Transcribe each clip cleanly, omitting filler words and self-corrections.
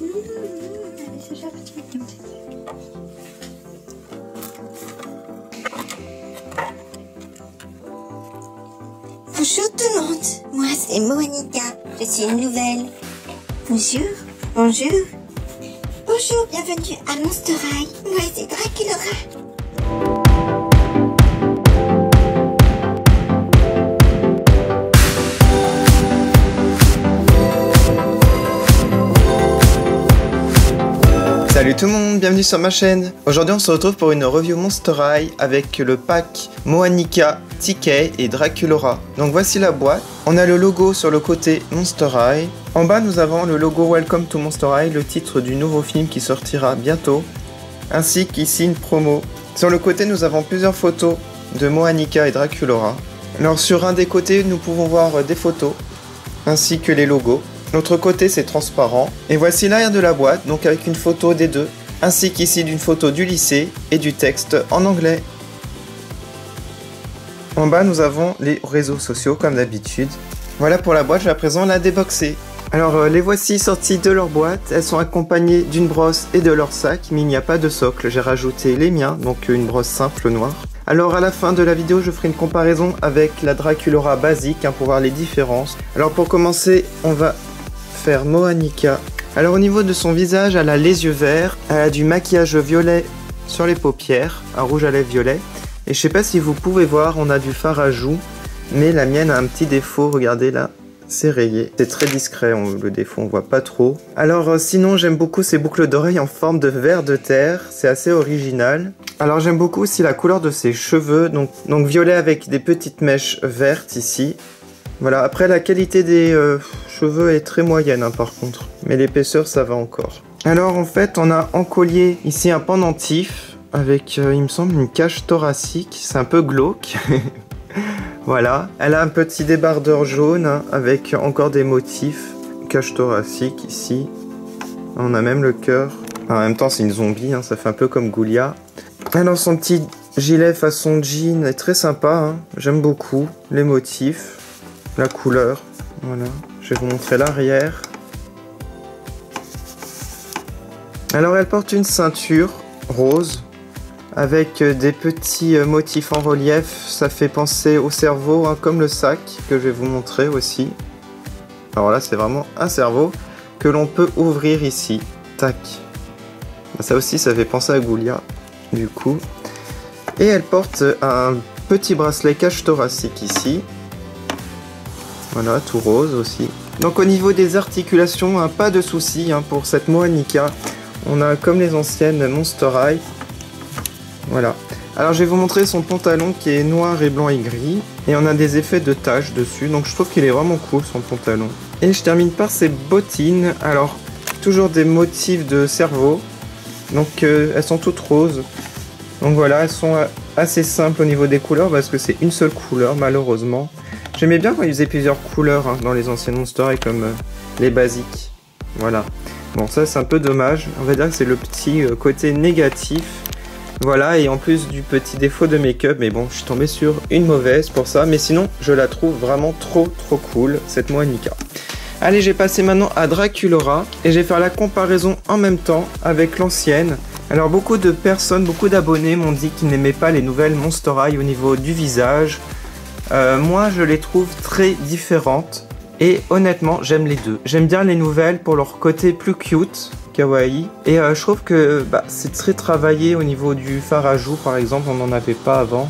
C'est déjà mignon. Bonjour tout le monde, moi c'est Moanica, je suis une nouvelle. Bonjour, bonjour. Bonjour, bienvenue à Monster High, moi c'est Draculaura. Salut tout le monde, bienvenue sur ma chaîne. Aujourd'hui on se retrouve pour une review Monster High avec le pack Moanica, TK et Draculaura. Donc voici la boîte. On a le logo sur le côté Monster High. En bas nous avons le logo Welcome to Monster High, le titre du nouveau film qui sortira bientôt. Ainsi qu'ici une promo. Sur le côté nous avons plusieurs photos de Moanica et Draculaura. Alors sur un des côtés nous pouvons voir des photos ainsi que les logos. L'autre côté c'est transparent. Et voici l'arrière de la boîte, donc avec une photo des deux, ainsi qu'ici d'une photo du lycée et du texte en anglais. En bas nous avons les réseaux sociaux comme d'habitude. Voilà pour la boîte, je vais à présent la déboxer. Alors les voici sorties de leur boîte, elles sont accompagnées d'une brosse et de leur sac, mais il n'y a pas de socle, j'ai rajouté les miens, donc une brosse simple noire. Alors à la fin de la vidéo je ferai une comparaison avec la Draculaura basique pour voir les différences. Alors pour commencer on va faire Moanica. Alors au niveau de son visage, elle a les yeux verts, elle a du maquillage violet sur les paupières, un rouge à lèvres violet. Et je sais pas si vous pouvez voir, on a du fard à joues, mais la mienne a un petit défaut, regardez là, c'est rayé. C'est très discret, le défaut on voit pas trop. Alors sinon j'aime beaucoup ces boucles d'oreilles en forme de ver de terre, c'est assez original. Alors j'aime beaucoup aussi la couleur de ses cheveux, donc violet avec des petites mèches vertes ici. Voilà, après la qualité des cheveux est très moyenne par contre, mais l'épaisseur ça va encore. Alors en fait on a en collier ici un pendentif avec il me semble une cage thoracique, c'est un peu glauque. Voilà, elle a un petit débardeur jaune avec encore des motifs, cage thoracique ici. On a même le cœur, en même temps c'est une zombie, ça fait un peu comme Goulia. Alors son petit gilet façon jean est très sympa, j'aime beaucoup les motifs. La couleur, voilà, je vais vous montrer l'arrière. Alors elle porte une ceinture rose avec des petits motifs en relief, ça fait penser au cerveau, comme le sac que je vais vous montrer aussi. Alors là c'est vraiment un cerveau que l'on peut ouvrir ici, tac. Ça aussi ça fait penser à Goulia du coup. Et elle porte un petit bracelet cache thoracique ici. Voilà, tout rose aussi. Donc au niveau des articulations, pas de soucis pour cette Moanica. On a comme les anciennes Monster High. Voilà. Alors je vais vous montrer son pantalon qui est noir et blanc et gris. Et on a des effets de taches dessus. Donc je trouve qu'il est vraiment cool son pantalon. Et je termine par ses bottines. Alors toujours des motifs de cerveau. Donc elles sont toutes roses. Donc voilà, elles sont assez simples au niveau des couleurs parce que c'est une seule couleur malheureusement. J'aimais bien quand ils faisaient plusieurs couleurs dans les anciennes Monster High comme les basiques. Voilà. Bon, ça c'est un peu dommage. On va dire que c'est le petit côté négatif. Voilà, et en plus du petit défaut de make-up. Mais bon, je suis tombé sur une mauvaise pour ça. Mais sinon, je la trouve vraiment trop cool, cette Moanica. Allez, j'ai passé maintenant à Draculaura. Et je vais faire la comparaison en même temps avec l'ancienne. Alors beaucoup de personnes, beaucoup d'abonnés m'ont dit qu'ils n'aimaient pas les nouvelles Monster High au niveau du visage. Moi je les trouve très différentes et honnêtement j'aime les deux. J'aime bien les nouvelles pour leur côté plus cute, kawaii, et je trouve que c'est très travaillé au niveau du fard à joues par exemple, on n'en avait pas avant.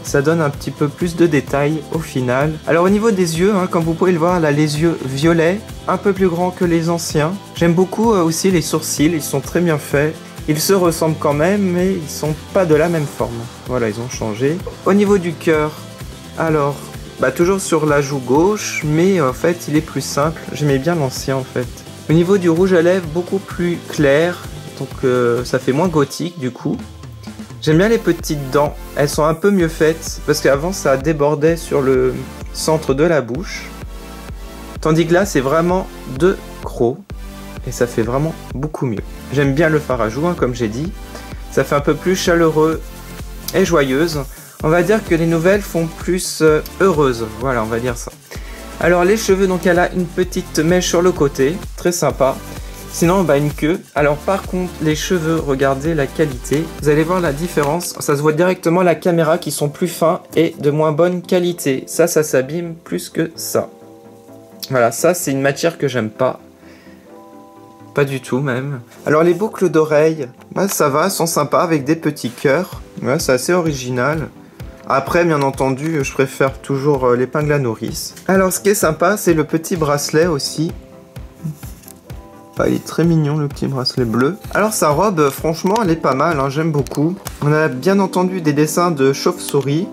Ça donne un petit peu plus de détails au final. Alors au niveau des yeux, comme vous pouvez le voir, là les yeux violets, un peu plus grands que les anciens. J'aime beaucoup aussi les sourcils, ils sont très bien faits. Ils se ressemblent quand même mais ils sont pas de la même forme. Voilà, ils ont changé. Au niveau du cœur, alors, toujours sur la joue gauche, mais en fait il est plus simple, j'aimais bien l'ancien en fait. Au niveau du rouge à lèvres, beaucoup plus clair, donc ça fait moins gothique du coup. J'aime bien les petites dents, elles sont un peu mieux faites, parce qu'avant ça débordait sur le centre de la bouche. Tandis que là c'est vraiment deux crocs, et ça fait vraiment beaucoup mieux. J'aime bien le fard à joues, comme j'ai dit, ça fait un peu plus chaleureux et joyeuse. On va dire que les nouvelles font plus heureuses, voilà, on va dire ça. Alors les cheveux, donc elle a une petite mèche sur le côté, très sympa. Sinon, bah une queue. Alors par contre, les cheveux, regardez la qualité. Vous allez voir la différence. Ça se voit directement à la caméra qui sont plus fins et de moins bonne qualité. Ça s'abîme plus que ça. Voilà, ça c'est une matière que j'aime pas. Pas du tout même. Alors les boucles d'oreilles, bah, ça va, elles sont sympas avec des petits cœurs. Ouais, c'est assez original. Après, bien entendu, je préfère toujours l'épingle à nourrice. Alors ce qui est sympa, c'est le petit bracelet aussi. Il est très mignon le petit bracelet bleu. Alors sa robe, franchement, elle est pas mal, hein, j'aime beaucoup. On a bien entendu des dessins de chauve-souris.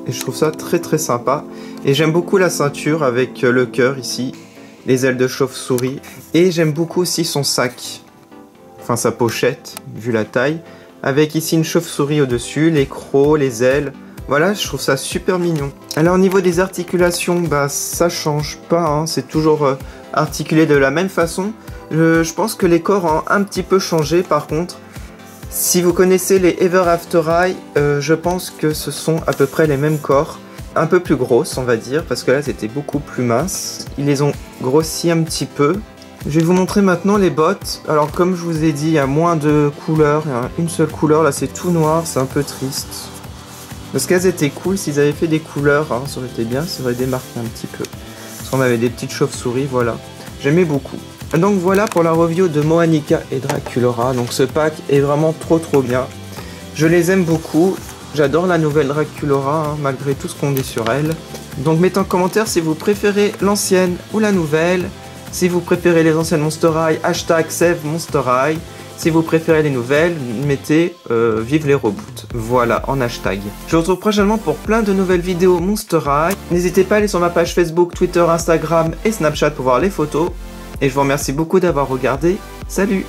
Et je trouve ça très très sympa. Et j'aime beaucoup la ceinture avec le cœur ici. Les ailes de chauve-souris. Et j'aime beaucoup aussi son sac. Enfin sa pochette, vu la taille. Avec ici une chauve-souris au-dessus, les crocs, les ailes. Voilà, je trouve ça super mignon. Alors au niveau des articulations, bah ça change pas, hein, c'est toujours articulé de la même façon. Je pense que les corps ont un petit peu changé par contre. Si vous connaissez les Ever After Eye, je pense que ce sont à peu près les mêmes corps. Un peu plus grosses on va dire, parce que là c'était beaucoup plus mince. Ils les ont grossis un petit peu. Je vais vous montrer maintenant les bottes. Alors comme je vous ai dit, il y a moins de couleurs, il y a une seule couleur. Là c'est tout noir, c'est un peu triste. Parce qu'elles étaient cool, s'ils avaient fait des couleurs, hein, ça aurait été bien, ça aurait démarqué un petit peu. Parce qu'on avait des petites chauves-souris, voilà. J'aimais beaucoup. Donc voilà pour la review de Moanica et Draculaura. Donc ce pack est vraiment trop bien. Je les aime beaucoup. J'adore la nouvelle Draculaura, hein, malgré tout ce qu'on dit sur elle. Donc mettez en commentaire si vous préférez l'ancienne ou la nouvelle. Si vous préférez les anciennes Monster High, hashtag Save Monster High. Si vous préférez les nouvelles, mettez vive les reboots. Voilà, en hashtag. Je vous retrouve prochainement pour plein de nouvelles vidéos Monster High. N'hésitez pas à aller sur ma page Facebook, Twitter, Instagram et Snapchat pour voir les photos. Et je vous remercie beaucoup d'avoir regardé. Salut!